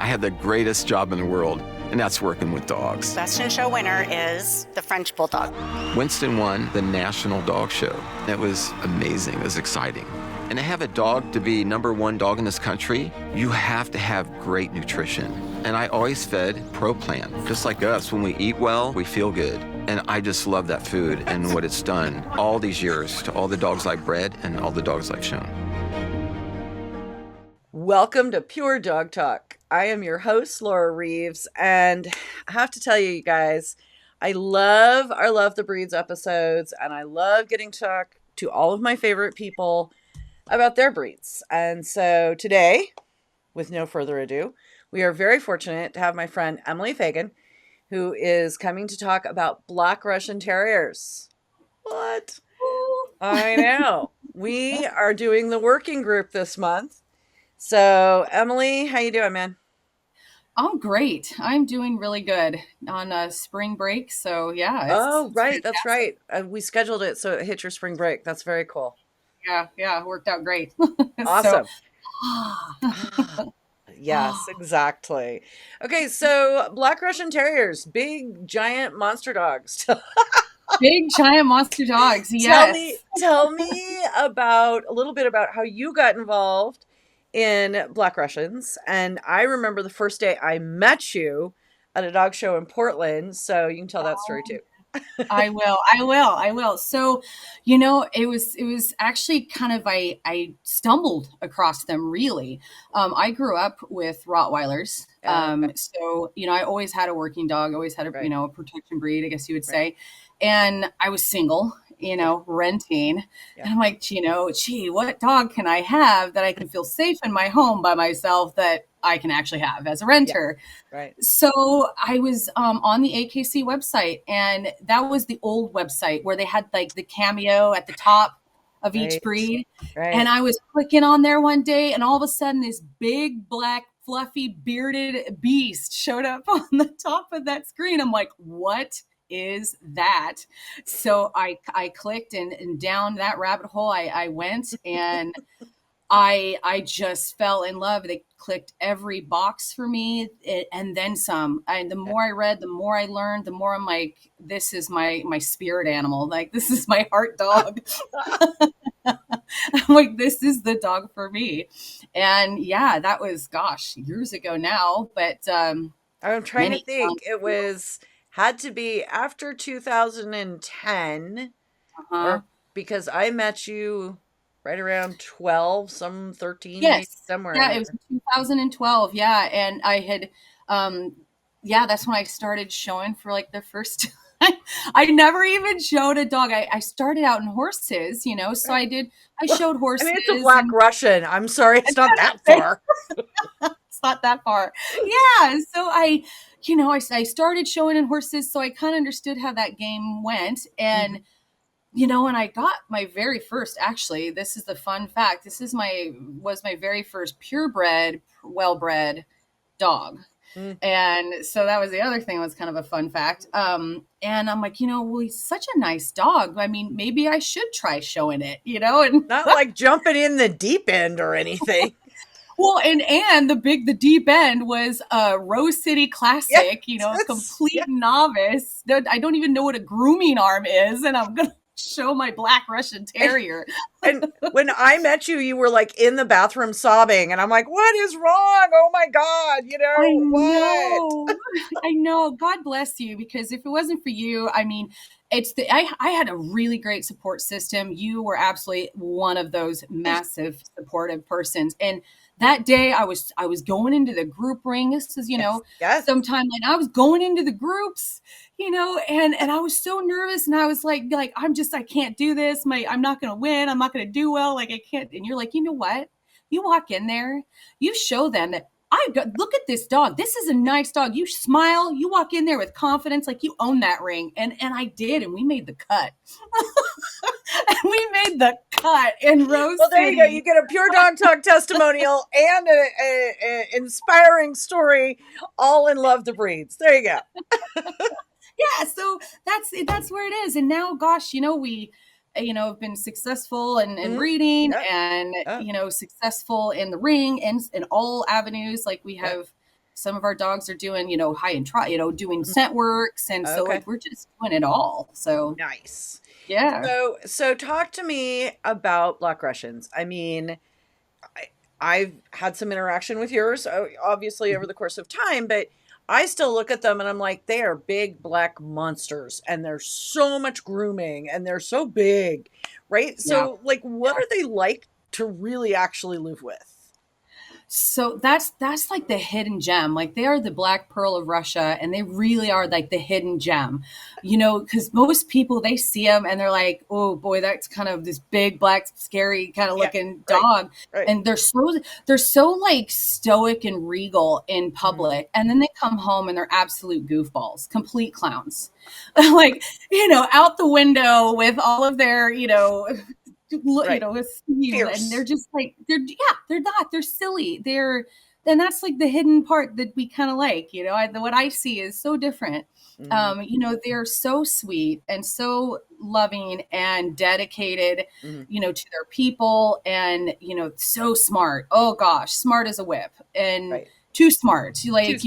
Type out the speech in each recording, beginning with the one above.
have the greatest job in the world, and that's working with dogs. Best in Show winner is the French Bulldog. Winston won the National Dog Show. It was amazing. It was exciting. And to have a dog to be #1 dog in this country, you have to have great nutrition. And I always fed Pro Plan. Just like us, when we eat well, we feel good. And I just love that food and what it's done all these years to all the dogs I've bred and all the dogs I've shown. Welcome to Pure Dog Talk. I am your host, Laura Reeves, and I have to tell you guys, I love our Love the Breeds episodes, and I love getting to talk to all of my favorite people about their breeds. And so today, with no further ado, we are very fortunate to have my friend Emily Fagan, who is coming to talk about Black Russian Terriers. What? I know. We are doing the working group this month. So, Emily, how you doing, man? I'm great. I'm doing really good on spring break. So, yeah. It's right. That's right. We scheduled it so it hit your spring break. That's very cool. Yeah. It worked out great. Awesome. Yes, exactly. Okay, so Black Russian Terriers, big, giant monster dogs. Big, giant monster dogs. Yes. Tell me about a little bit about how you got involved in Black Russians. And I remember the first day I met you at a dog show in Portland. So you can tell that story too. I will. So, it was actually kind of, I stumbled across them really. I grew up with Rottweilers. So, I always had a working dog, always had a protection breed, I guess you would say. And I was single, renting. Yeah. And I'm like, gee, what dog can I have that I can feel safe in my home by myself that I can actually have as a renter? Yeah. Right. So I was on the AKC website, and that was the old website where they had like the cameo at the top of each breed. Right. And I was clicking on there one day, and all of a sudden this big black fluffy bearded beast showed up on the top of that screen. I'm like, what is that? So I clicked and down that rabbit hole I went, and I just fell in love. They clicked every box for me, and then some. And the more I read, the more I learned, the more I'm like, this is my spirit animal. Like, this is my heart dog. I'm like, this is the dog for me. And yeah, that was, years ago now. But I'm trying to think. It had to be after 2010, or because I met you right around 12, some 13, maybe somewhere. Yeah, it was 2012. Yeah. And I had, that's when I started showing for like the first time. I never even showed a dog. I started out in horses, so I showed horses. I mean, it's a Black Russian. I'm sorry. It's not that far. It's not that far. Yeah. So I started showing in horses. So I kind of understood how that game went. And, and I got my very first, actually, this is the fun fact. This was my very first purebred, well-bred dog. And so that was the other thing, was kind of a fun fact. And I'm like, well, he's such a nice dog. I mean, maybe I should try showing it, and not like jumping in the deep end or anything. Well, and the deep end was a Rose City Classic, a complete novice. I don't even know what a grooming arm is, and I'm going to show my Black Russian Terrier. And when I met you, you were like in the bathroom sobbing, and I'm like, what is wrong? Oh my God, I know. God bless you, because if it wasn't for you, I mean, I had a really great support system. You were absolutely one of those massive supportive persons. And that day I was going into the group ring. This is, sometime, and I was going into the groups, and I was so nervous, and I was like, I can't do this. I'm not going to win. I'm not going to do well. Like, I can't. And you're like, you know what? You walk in there, you show them that look at this dog. This is a nice dog. You smile, you walk in there with confidence, like you own that ring. And I did, and we made the cut. In Rose Well, there City. you go. You get a Pure Dog Talk testimonial and an inspiring story, all in Love the Breeds. There you go. Yeah, so that's where it is. And now, we have been successful in breeding and, successful in the ring and in all avenues. Like, we have some of our dogs are doing, high and try, doing scent works. And so like, we're just doing it all. So nice. Yeah. So talk to me about Black Russians. I mean, I've had some interaction with yours, obviously over the course of time, but I still look at them and I'm like, they are big black monsters and there's so much grooming and they're so big, right? So like, what are they like to really actually live with? So that's like the hidden gem. Like they are the black pearl of Russia, and they really are like the hidden gem, because most people, they see them and they're like, oh boy, that's kind of this big black scary kind of looking dog. Right. And they're so like stoic and regal in public, and then they come home and they're absolute goofballs, complete clowns. Like, out the window with all of their, with and they're just like, they're not, they're silly. And that's like the hidden part that we kind of like, what I see is so different. They're so sweet and so loving and dedicated, to their people, and, so smart. Oh gosh, smart as a whip. And too smart. Like,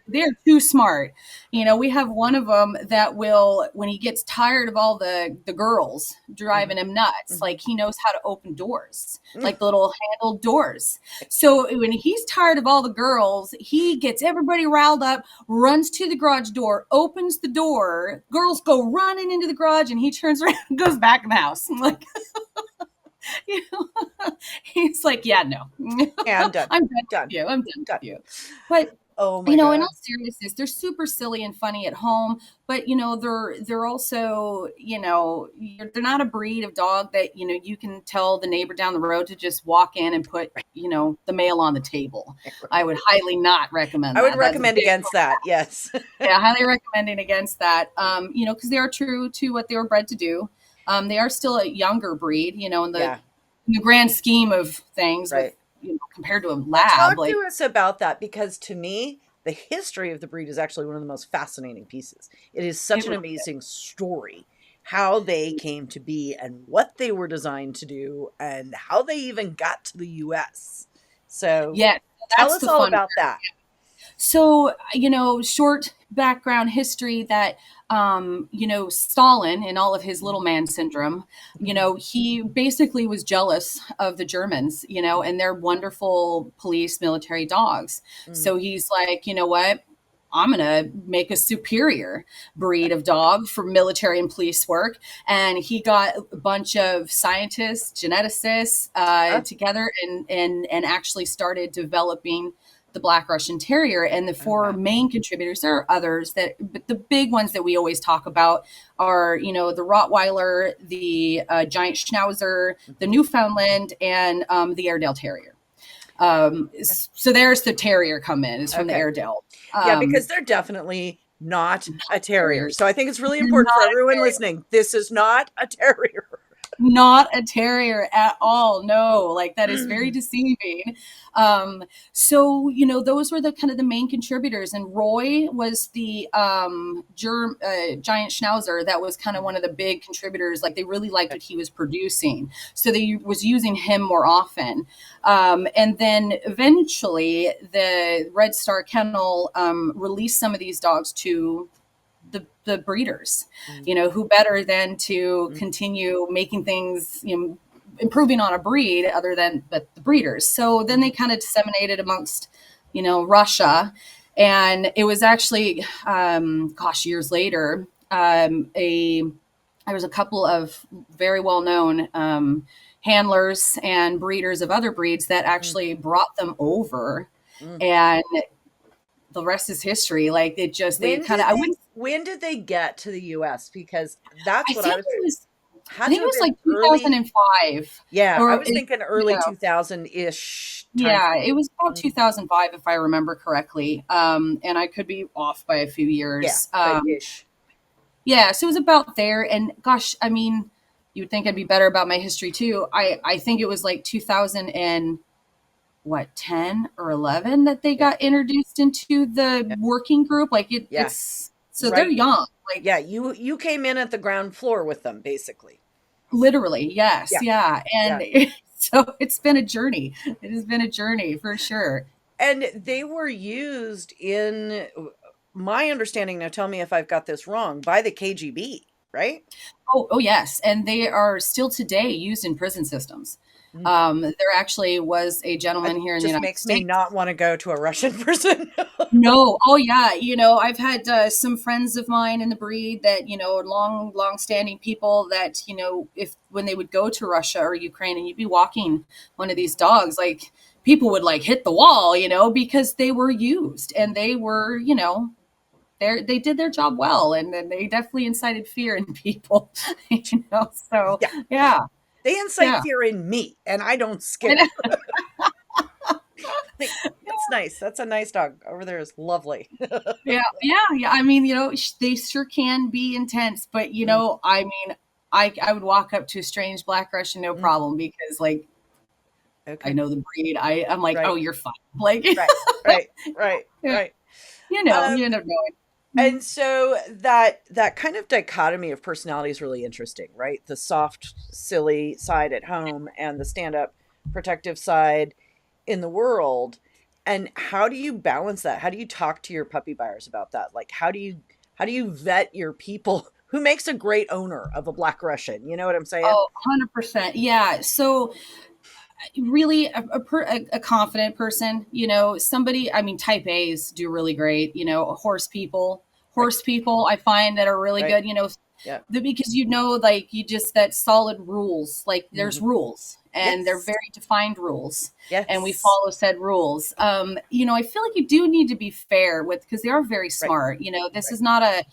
they're too smart. We have one of them that will, when he gets tired of all the girls driving him nuts, like he knows how to open doors, like the little handled doors. So when he's tired of all the girls, he gets everybody riled up, runs to the garage door, opens the door, girls go running into the garage, and he turns around and goes back in the house. I'm like, he's like, yeah, no. Yeah, I'm done. I'm done with you. I'm done with you. But in all seriousness, they're super silly and funny at home, but they're also, they're not a breed of dog that, you can tell the neighbor down the road to just walk in and put, the mail on the table. I would highly not recommend that. I would recommend against that. Yes. Yeah, highly recommending against that. Because they are true to what they were bred to do. They are still a younger breed, in the grand scheme of things, with, compared to a lab. Talk to us about that, because to me, the history of the breed is actually one of the most fascinating pieces. It is such an amazing story, how they came to be and what they were designed to do and how they even got to the U.S. So tell us all about that. So, short background history that, Stalin and all of his little man syndrome, he basically was jealous of the Germans, and their wonderful police military dogs. So he's like, you know what? I'm going to make a superior breed of dog for military and police work. And he got a bunch of scientists, geneticists together and actually started developing the Black Russian Terrier. And the four main contributors, there are others, but the big ones that we always talk about are, the Rottweiler, the giant Schnauzer, the Newfoundland, and the Airedale Terrier. So there's the terrier come in, is from the Airedale. Because they're definitely not a terrier. So I think it's really important for everyone listening. This is not a terrier. Not a terrier at all. No, like that is very deceiving. So, those were the kind of the main contributors, and Roy was the giant Schnauzer. That was kind of one of the big contributors. Like they really liked what he was producing. So they was using him more often. And then eventually the Red Star Kennel released some of these dogs to the breeders, who better than to continue making things, improving on a breed other than the breeders. So then they kind of disseminated amongst, Russia. And it was actually, years later, there was a couple of very well-known handlers and breeders of other breeds that actually brought them over. And the rest is history. Like it just, when did they get to the U.S.? Because that's what I was. I think it was like 2005. Yeah, I was thinking early 2000-ish. Yeah, it was about 2005 if I remember correctly. And I could be off by a few years. Yeah, so it was about there. And gosh, I mean, you would think I'd be better about my history too. I think it was like 2000 and 10 or 11 that they got introduced into the working group. Like it's so they're young. Like you came in at the ground floor with them, basically. Literally, yes, and so it's been a journey. It has been a journey for sure. And they were used in my understanding, now tell me if I've got this wrong, by the KGB, right? Oh yes. And they are still today used in prison systems. There actually was a gentleman here in the Just United makes States. me not want to go to a Russian prison. No. Oh yeah. I've had some friends of mine in the breed that, long standing people that, if when they would go to Russia or Ukraine and you'd be walking one of these dogs, like people would like hit the wall, because they were used and they were, they did their job well. And then they definitely incited fear in people, so yeah. They incite fear in me and I don't scare. That's nice. That's a nice dog. Over there is lovely. Yeah. I mean, they sure can be intense, but I mean, I would walk up to a strange Black Russian, no problem, because like, I know the breed. I'm like, oh, you're fine. Like, right. You end up knowing. And so that kind of dichotomy of personality is really interesting, right? The soft, silly side at home and the stand-up, protective side in the world. And how do you balance that? How do you talk to your puppy buyers about that? Like, how do you vet your people? Who makes a great owner of a Black Russian? You know what I'm saying? Oh, 100%. Yeah. So really a confident person, somebody, I mean, type A's do really great, horse people, I find that are really good, because like you just, that solid rules, like there's rules and they're very defined rules and we follow said rules. I feel like you do need to be fair because they are very smart. This is not a,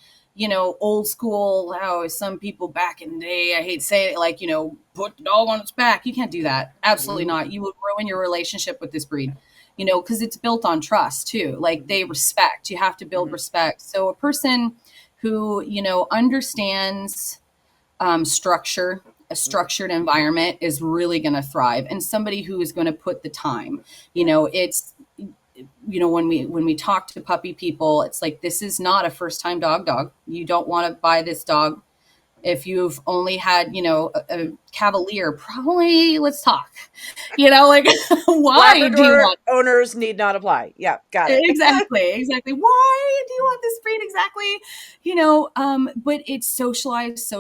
old school, how some people back in the day, I hate saying it, like, put the dog on its back. You can't do that. Absolutely not. You would ruin your relationship with this breed, because it's built on trust too. Like they respect, you have to build respect. So a person who, understands structure, a structured environment is really going to thrive. And somebody who is going to put the time, it's, when we talk to puppy people, it's like, this is not a first time dog. You don't want to buy this dog. If you've only had, a Cavalier, probably let's talk, like why Labrador do you want owners need not apply. Yeah. Got it. Exactly. Why do you want this breed? Exactly. But it's socialize.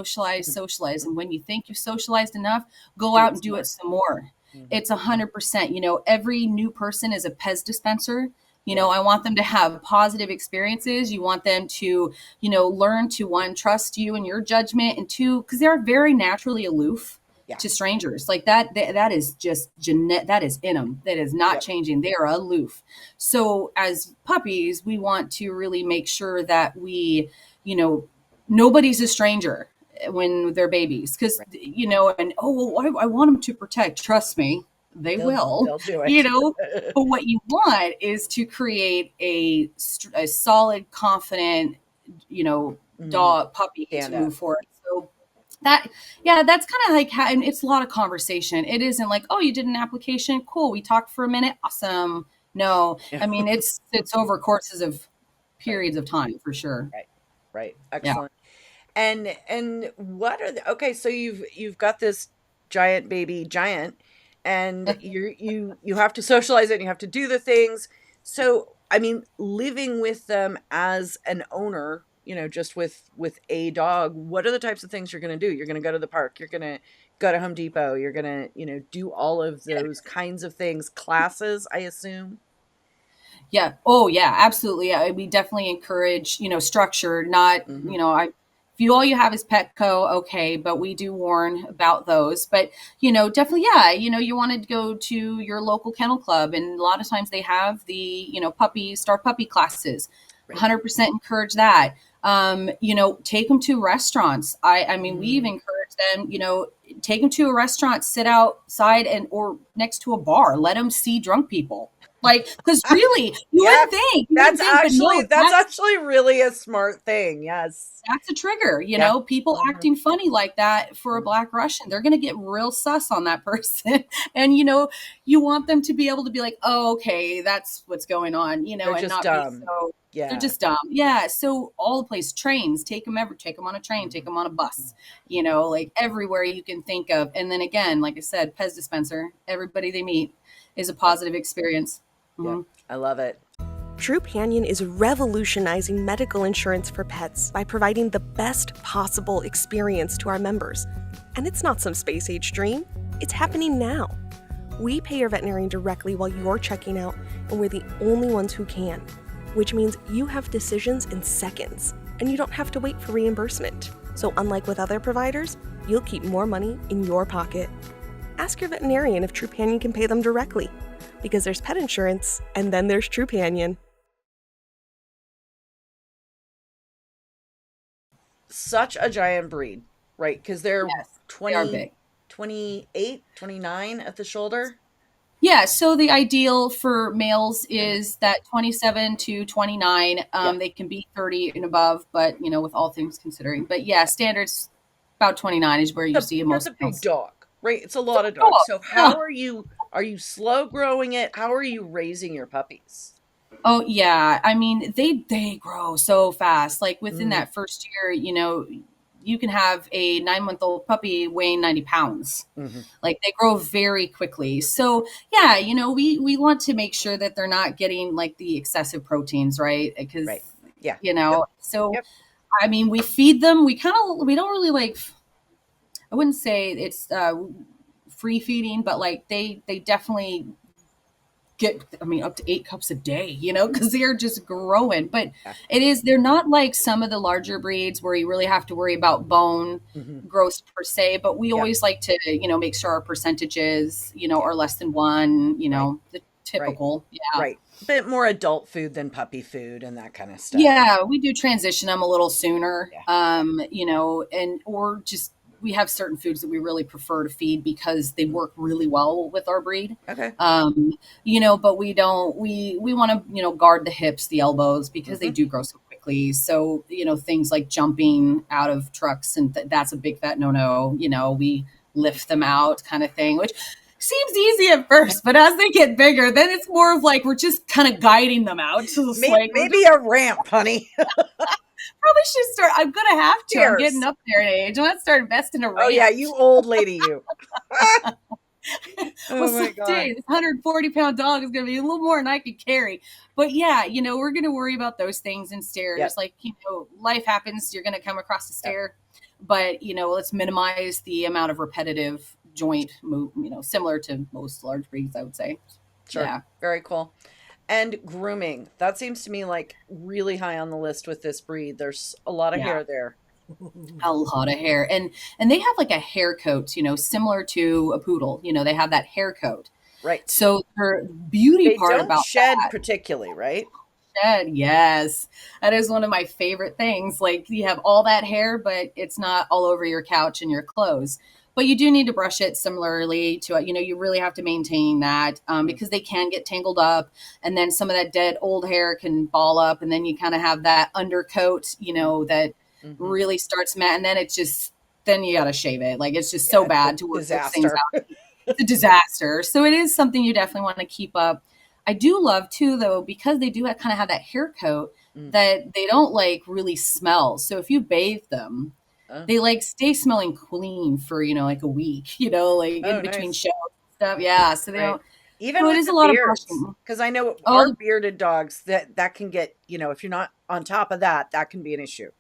And when you think you've socialized enough, go out and do it some more. It's 100%, every new person is a Pez dispenser. I want them to have positive experiences. You want them to, learn to, one, trust you and your judgment, and two, because they're very naturally aloof to strangers. Like that is just that is in them. That is not changing. They are aloof. So as puppies, we want to really make sure that we, nobody's a stranger when they're babies, because and I want them to protect. Trust me, they'll do it. But what you want is to create a solid, confident, dog puppy to move forward. So that's kind of like how, and it's a lot of conversation. It isn't like, oh, you did an application, cool, we talked for a minute, awesome. No, I mean it's over courses of periods of time for sure. Right. Excellent. And what are okay, so you've got this giant baby giant, and you have to socialize it and you have to do the things. So I mean, living with them as an owner, just with a dog, what are the types of things you're going to do? You're going to go to the park, you're going to go to Home Depot, you're going to do all of those kinds of things, classes, I assume. Yeah. Oh yeah, absolutely. Yeah. We definitely encourage, structure, not, if all you have is Petco, okay, but we do warn about those. But, definitely, you want to go to your local kennel club. And a lot of times they have the, start puppy classes. 100% encourage that. Take them to restaurants. I mean, we've encouraged them, take them to a restaurant, sit outside or next to a bar, let them see drunk people. Like, because really, you wouldn't think. That's actually really a smart thing. Yes. That's a trigger, people acting funny like that for a Black Russian. They're going to get real sus on that person. And, you want them to be able to be like, oh, okay, that's what's going on, they're and just not dumb. be so, they're just dumb. Yeah. So all the place, trains, take them on a train, take them on a bus, like everywhere you can think of. And then again, like I said, Pez dispenser, everybody they meet is a positive experience. Yeah, I love it. Trupanion is revolutionizing medical insurance for pets by providing the best possible experience to our members. And it's not some space-age dream. It's happening now. We pay your veterinarian directly while you're checking out, and we're the only ones who can, which means you have decisions in seconds, and you don't have to wait for reimbursement. So unlike with other providers, you'll keep more money in your pocket. Ask your veterinarian if Trupanion can pay them directly, because there's pet insurance, and then there's Trupanion. Such a giant breed, right? Because they're Yes, 20, they are big. 28, 29 at the shoulder. Yeah, so the ideal for males is that 27 to 29. They can be 30 and above, but with all things considering. But yeah, standards about 29 is where you see most. That's a big dog, right? It's a lot of dogs. So how are you slow growing it? How are you raising your puppies? Oh yeah, I mean they grow so fast. Like within that first year, you can have a 9-month-old puppy weighing 90 pounds. Like they grow very quickly. So yeah, we want to make sure that they're not getting like the excessive proteins, right? Because so I mean we feed them. We don't really like. I wouldn't say it's free feeding, but like they definitely get up to 8 cups a day, because they're just growing. But they're not like some of the larger breeds where you really have to worry about bone growth per se, but we always like to make sure our percentages are less than 1, the typical. Right, a bit more adult food than puppy food and that kind of stuff. We do transition them a little sooner, or just we have certain foods that we really prefer to feed because they work really well with our breed. Okay. But we want to, guard the hips, the elbows, because they do grow so quickly. So, things like jumping out of trucks, and that's a big fat no. We lift them out kind of thing, which seems easy at first, but as they get bigger, then it's more of like, we're just kind of guiding them out. So maybe a ramp, honey. Probably should start. I'm gonna have to. I'm getting up there in age. I'm gonna start investing in a ramp. Oh yeah, you old lady, you. My God. This 140-pound dog is gonna be a little more than I could carry. But yeah, we're gonna worry about those things and stairs. Yep. Like life happens. You're gonna come across a stair, but let's minimize the amount of repetitive joint move. Similar to most large breeds, I would say. Sure. Yeah. Very cool. And grooming, that seems to me like really high on the list with this breed. There's a lot of hair there. A lot of hair. And they have like a hair coat, similar to a poodle. They have that hair coat. Right. So her beauty part about shed particularly, right? Shed, yes. That is one of my favorite things. Like you have all that hair, but it's not all over your couch and your clothes. But you do need to brush it similarly to, you really have to maintain that because they can get tangled up. And then some of that dead old hair can ball up. And then you kind of have that undercoat, that really starts and then then you got to shave it. Like it's just so bad to work those things out. It's a disaster. So it is something you definitely want to keep up. I do love too, though, because they do kind of have that hair coat that they don't like really smell. So if you bathe them, they like stay smelling clean for, like a week, in between shows and stuff. Yeah. So they don't, even with it is a lot of brushing. Because I know our bearded dogs that can get, if you're not on top of that can be an issue.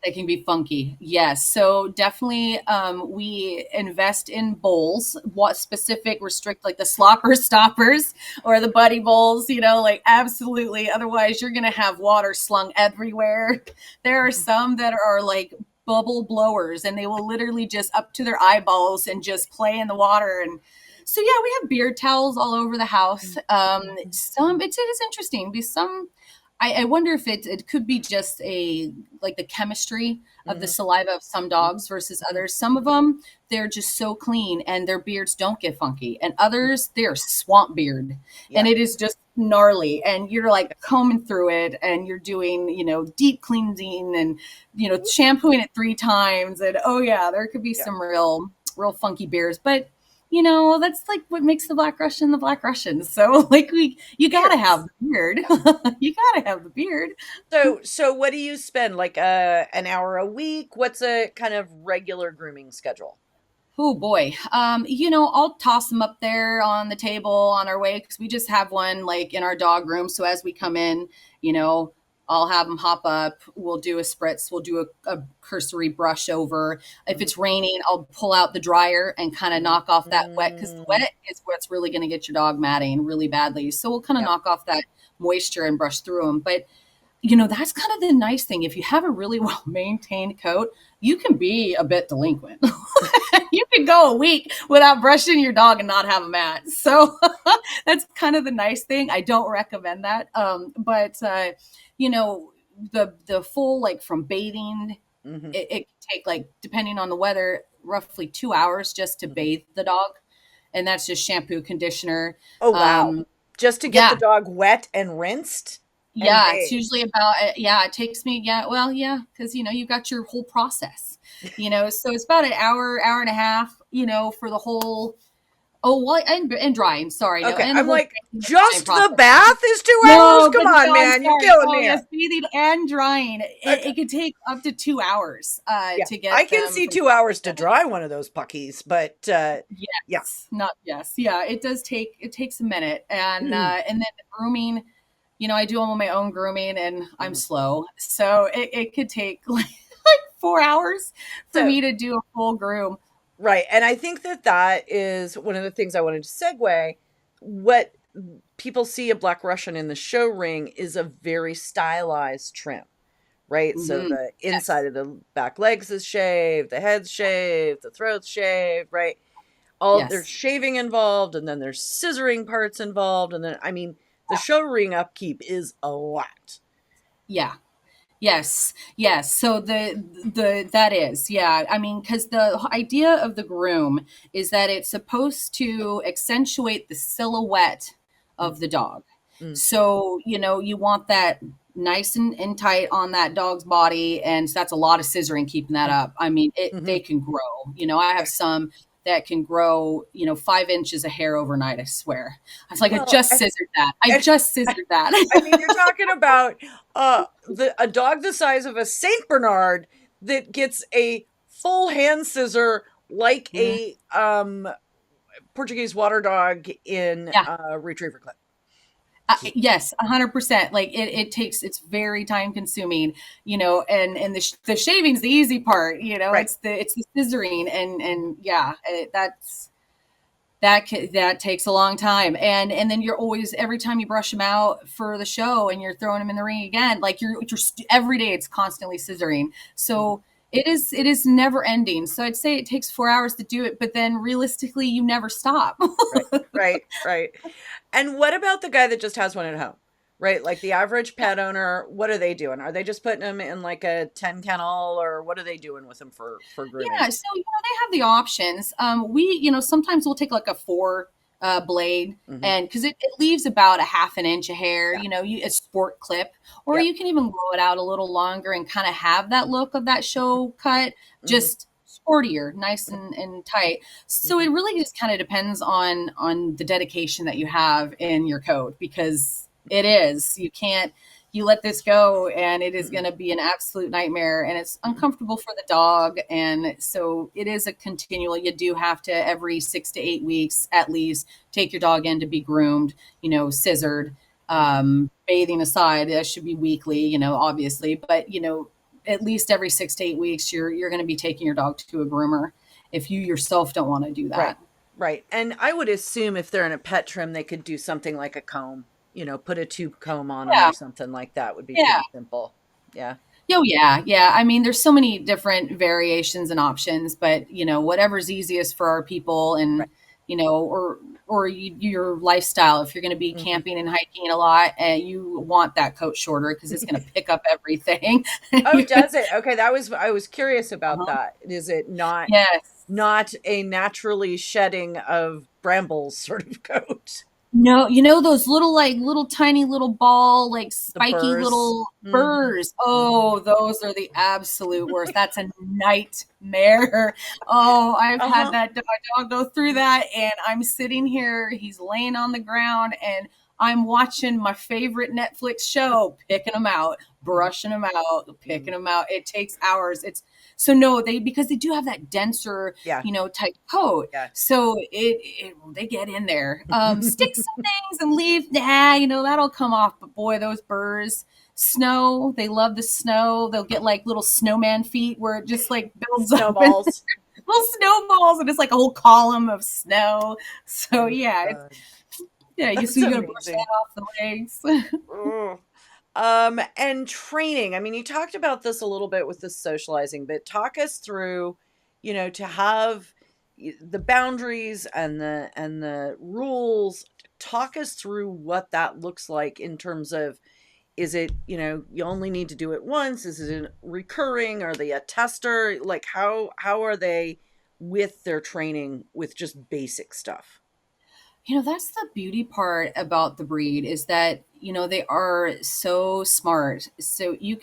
They can be funky. Yes. So definitely we invest in bowls, restrict like the slopper stoppers or the buddy bowls, like absolutely. Otherwise you're going to have water slung everywhere. There are some that are like bubble blowers and they will literally just up to their eyeballs and just play in the water. And so, yeah, we have beard towels all over the house. It is interesting because I wonder if it could be just the chemistry of the saliva of some dogs versus others. Some of them, they're just so clean and their beards don't get funky. And others, they're swamp beard and it is just gnarly. And you're like combing through it and you're doing, deep cleansing and, shampooing it 3 times. And there could be some real funky beards. But that's like what makes the Black Russian. So like you gotta have the beard. You gotta have the beard. So what do you spend? Like an hour a week? What's a kind of regular grooming schedule? Oh boy. I'll toss them up there on the table on our way because we just have one like in our dog room. So as we come in, I'll have them hop up. We'll do a spritz. We'll do a cursory brush over. If it's raining, I'll pull out the dryer and kind of knock off that wet because the wet is what's really going to get your dog matting really badly. So we'll kind of knock off that moisture and brush through them. But that's kind of the nice thing. If you have a really well maintained coat, you can be a bit delinquent. You can go a week without brushing your dog and not have a mat. So that's kind of the nice thing. I don't recommend that. But the full, like from bathing, it can take like, depending on the weather, roughly 2 hours just to bathe the dog. And that's just shampoo, conditioner. Oh, wow. Just to get the dog wet and rinsed? Yeah, it's usually about, it takes me, because, you've got your whole process, so it's about an hour and a half, for the whole, and drying, sorry. Okay, no, I'm like, just the bath is 2 hours? Come on, man, you're killing me. Yes, bathing and drying, it could take up to 2 hours to get I can see 2 hours to dry one of those puppies, but it takes a minute, and then the grooming. I do all my own grooming and I'm slow. So it could take like 4 hours for me to do a full groom. Right. And I think that is one of the things I wanted to segue. What people see a Black Russian in the show ring is a very stylized trim, right? Mm-hmm. So the inside of the back legs is shaved, the head's shaved, the throat's shaved, right? There's shaving involved, and then there's scissoring parts involved. And then, the show ring upkeep is a lot. Yeah. Yes. So that is, because the idea of the groom is that it's supposed to accentuate the silhouette of the dog. So, you want that nice and tight on that dog's body. And so that's a lot of scissoring keeping that up. They can grow, I have some that can grow, 5 inches of hair overnight, I swear. I was like, I just scissored that. You're talking about a dog the size of a Saint Bernard that gets a full hand scissor like a Portuguese water dog in Retriever Clip. Yes, 100%. Like it's very time consuming, and the shaving's the easy part, right. It's the scissoring and that takes a long time. And then you're always, every time you brush them out for the show and you're throwing them in the ring again, like you're every day it's constantly scissoring. So it is never ending. So I'd say it takes 4 hours to do it, but then realistically you never stop. Right. And what about the guy that just has one at home, right? Like the average pet owner, what are they doing? Are they just putting them in like a 10 kennel, or what are they doing with them for grooming? Yeah, so they have the options. We sometimes we'll take like a 4 blade, and because it leaves about a half an inch of hair, a sport clip, or you can even grow it out a little longer and kind of have that look of that show cut, just sportier, nice and tight. So it really just kind of depends on the dedication that you have in your coat, because you let this go and it is going to be an absolute nightmare, and it's uncomfortable for the dog. And so it is a continual, you do have to every 6 to 8 weeks at least take your dog in to be groomed, scissored, bathing aside, that should be weekly, obviously, but at least every 6 to 8 weeks, you're going to be taking your dog to a groomer if you yourself don't want to do that. Right. And I would assume if they're in a pet trim, they could do something like a comb, put a tube comb on them or something like that would be pretty simple. Yeah. Oh, yeah. There's so many different variations and options, but, whatever's easiest for our people and, or your lifestyle. If you're going to be camping and hiking a lot, and you want that coat shorter because it's going to pick up everything. Oh, does it? Okay, I was curious about that. Is it not? Yes. Not a naturally shedding of brambles sort of coat? No, those little tiny little ball, like spiky little burrs. Oh, those are the absolute worst. That's a nightmare. Oh, I've had that dog go through that, and I'm sitting here, he's laying on the ground, and I'm watching my favorite Netflix show, picking them out, brushing them out, picking them out. It takes hours. So no, because they do have that denser, type coat. Yeah. So they get in there, stick some things and leave. That'll come off. But boy, those burrs, snow, they love the snow. They'll get like little snowman feet where it just like builds snowballs. up. Little snowballs, and it's like a whole column of snow. So yeah, you gotta brush that off the legs. And training. I mean, you talked about this a little bit with the socializing, but talk us through, to have the boundaries and the rules. Talk us through what that looks like in terms of, is it, you only need to do it once? Is it recurring? Are they a tester? Like how are they with their training with just basic stuff? That's the beauty part about the breed is that, they are so smart. So you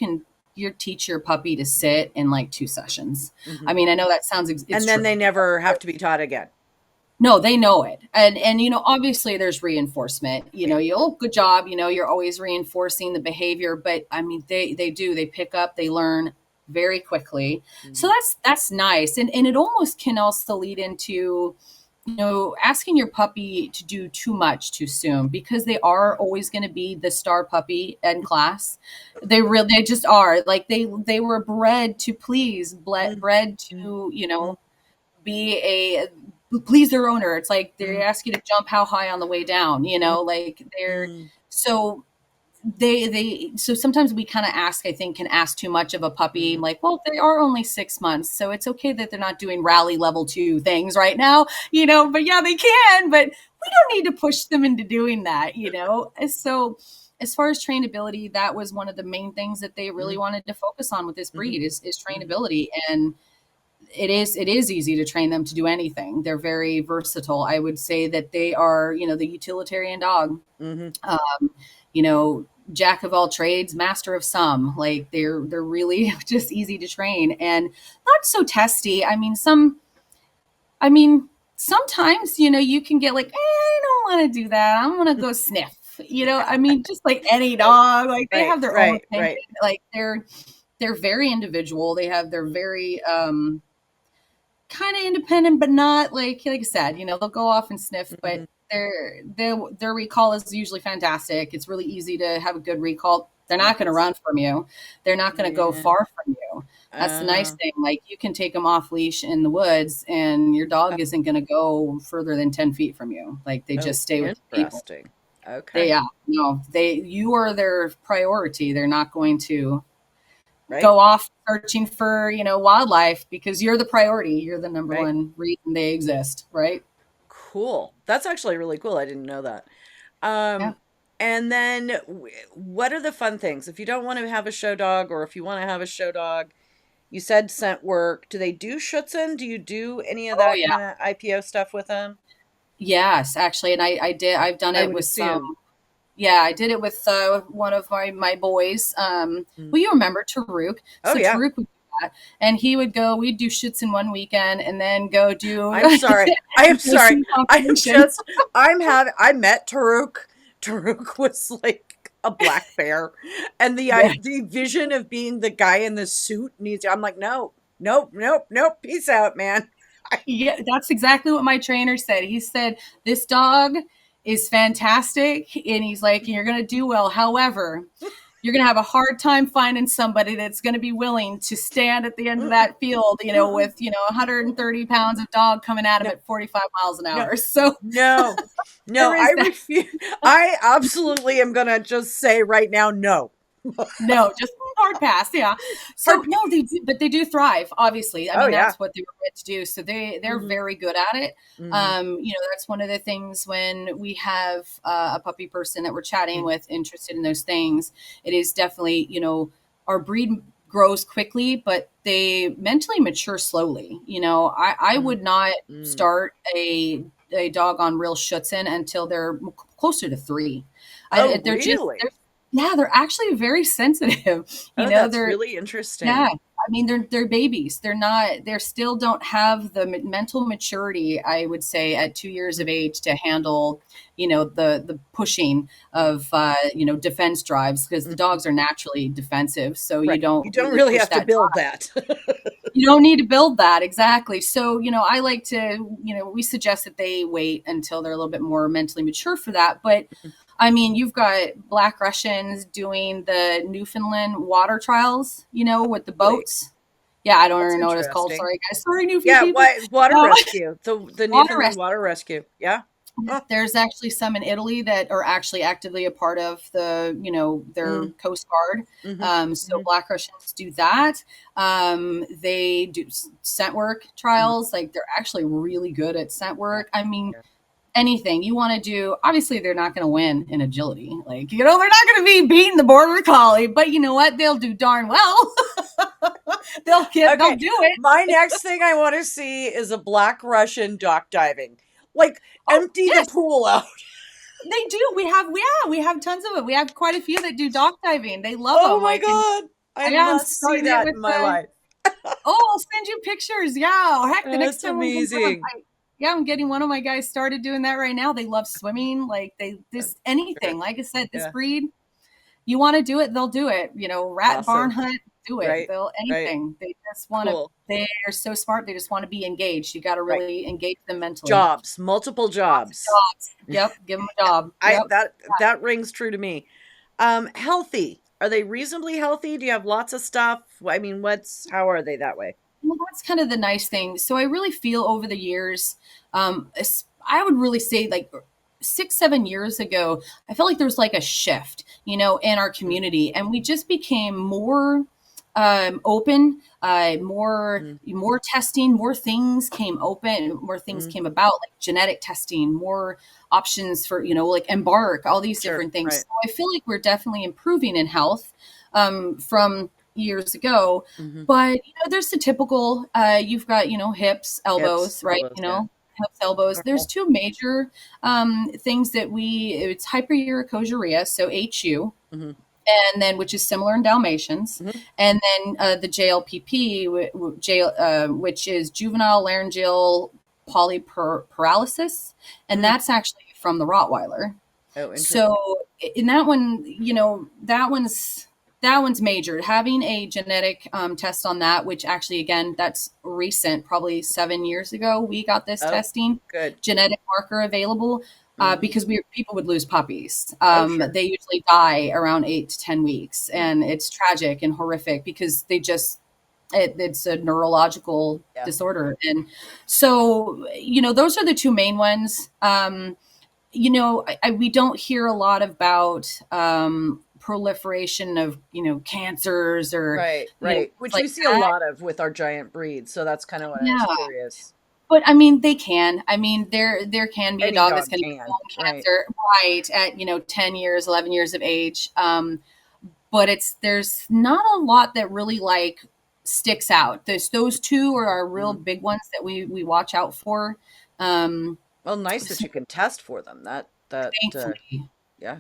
teach your puppy to sit in like 2 sessions. Mm-hmm. I mean, I know that sounds, and then they never have to be taught again. No, they know it. And obviously there's reinforcement, good job. You're always reinforcing the behavior, but I mean, they pick up, they learn very quickly. Mm-hmm. So that's nice. And it almost can also lead into, asking your puppy to do too much too soon, because they are always going to be the star puppy in class. They just are. Like they were bred to please, bred to, please their owner. It's like they ask you to jump how high on the way down, like they're so so sometimes we kind of can ask too much of a puppy. Like, well, they are only 6 months, so it's okay that they're not doing rally level 2 things right now, but yeah, they can, but we don't need to push them into doing that, So as far as trainability, that was one of the main things that they really wanted to focus on with this breed is trainability. And it is easy to train them to do anything. They're very versatile. I would say that they are, the utilitarian dog, jack of all trades, master of some. Like they're really just easy to train and not so testy. I mean, sometimes, you can get like, I don't want to do that. I'm going to go sniff, just like any dog, like they have their own opinion. Like they're very individual. They're very, kind of independent, but not like I said, they'll go off and sniff, but their recall is usually fantastic. It's really easy to have a good recall. They're not going to run from you. They're not going to go far from you. That's the nice thing. Like you can take them off leash in the woods and your dog isn't going to go further than 10 feet from you. Like they just stay with people. Okay. You are their priority. They're not going to go off searching for, wildlife because you're the priority. You're the number one reason they exist. Right. Cool. That's actually really cool. I didn't know that. And then what are the fun things? If you don't want to have a show dog, or if you want to have a show dog, you said scent work. Do they do Schutzen? Do you do any of that kind of IPO stuff with them? Yes, actually. And I've done it with some. Yeah, I did it with one of my boys. Well, you remember Taruk. Taruk would do that. And he would go, we'd do Schutzen one weekend and then go do. I'm sorry. I met Taruk. Taruk was like a black bear. And the vision of being the guy in the suit I'm like, nope, peace out, man. Yeah, that's exactly what my trainer said. He said, this dog is fantastic. And he's like, you're going to do well. However, you're going to have a hard time finding somebody that's going to be willing to stand at the end of that field, with, 130 pounds of dog coming at him at 45 miles an hour. So no, I refuse. I absolutely am going to just say right now, no. No, just hard pass. Yeah. So they do thrive. Obviously, I mean that's what they were meant to do. So they're very good at it. That's one of the things when we have a puppy person that we're chatting with interested in those things. It is definitely our breed grows quickly, but they mentally mature slowly. I would not start a dog on real Schutzen until they're closer to 3. Really? They're actually very sensitive. That's really interesting. Yeah. I mean, they're babies. They still don't have the mental maturity, I would say, at 2 years of age to handle, the pushing of, defense drives, because the dogs are naturally defensive. So Right. you don't really push have to that build drive. that. You don't need to build that. Exactly. So, I like to, we suggest that they wait until they're a little bit more mentally mature for that. But I mean, you've got Black Russians doing the Newfoundland water trials, with the boats. Yeah, I don't That's even know what it's called. interesting. Sorry, guys. Sorry, Newfie Yeah, people. water No. rescue. The Water Newfoundland rescue. water rescue. Yeah. Huh. There's actually some in Italy that are actually actively a part of the, their Coast Guard. So Black Russians do that. They do scent work trials. Like, they're actually really good at scent work. I mean, anything you want to do. Obviously, they're not going to win in agility. Like, they're not going to be beating the border collie, but you know what? They'll do darn well. They'll do it. My next thing I want to see is a Black Russian dock diving. Like, empty the pool out. They do. We have tons of it. We have quite a few that do dock diving. They love them. Oh my God. I must see that in my life. I'll send you pictures. Yeah. Heck, the next time amazing. I'm getting one of my guys started doing that right now. They love swimming. Like, anything. Like I said, this breed, you want to do it, they'll do it. Rat barn hunt, do it. Right. They'll anything. They just want to. They are so smart. They just want to be engaged. You got to really engage them mentally. Multiple jobs. Yep, give them a job. Yep. That rings true to me. Healthy. Are they reasonably healthy? Do you have lots of stuff? I mean, how are they that way? Well, that's kind of the nice thing. So I really feel over the years, I would really say like 6-7 years ago, I felt like there was like a shift, in our community, and we just became more open, more testing, more things came open, more things came about, like genetic testing, more options for, like Embark, all these different things. Right. So I feel like we're definitely improving in health from years ago, but there's the typical, you've got, hips, elbows, right? Hips, elbows. There's two major things that it's hyperuricosuriasis, so HU, and then, which is similar in Dalmatians, and then the JLPP, which is juvenile laryngeal polyparalysis, and that's actually from the Rottweiler. Oh, interesting. So in that one, that one's major. Having a genetic test on that, which actually, again, that's recent, probably 7 years ago, we got this testing. Good. Genetic marker available because people would lose puppies. They usually die around 8 to 10 weeks. And it's tragic and horrific because it's a neurological disorder. And so, those are the two main ones. We don't hear a lot about proliferation of cancers or right which like we see a lot of with our giant breeds, so that's kind of what I was curious. But I mean, they can. I mean, there can be a dog that's going to get cancer at 10 years, 11 years of age, but there's not a lot that really like sticks out. Those two are our real big ones that we watch out for. Well, nice that you can test for them. That yeah.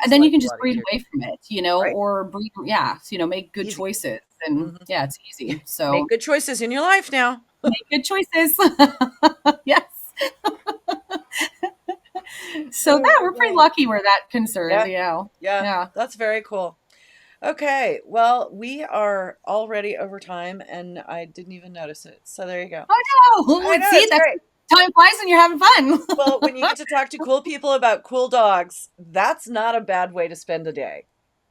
And then you can just breed away from it, or breed, make good choices. And it's easy. So make good choices in your life now. Make good choices. Yes. So we're pretty lucky where that concerned. Yeah. That's very cool. Okay. Well, we are already over time and I didn't even notice it. So there you go. Oh no. I know, see, that's great. Time flies when you're having fun. Well, when you get to talk to cool people about cool dogs, that's not a bad way to spend a day.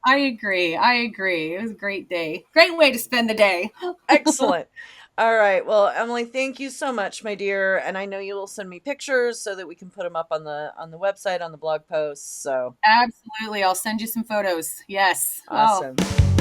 I agree. It was a great day. Great way to spend the day. Excellent. All right. Well, Emily, thank you so much, my dear. And I know you will send me pictures so that we can put them up on the website, on the blog posts. So absolutely. I'll send you some photos. Yes. Awesome. Oh.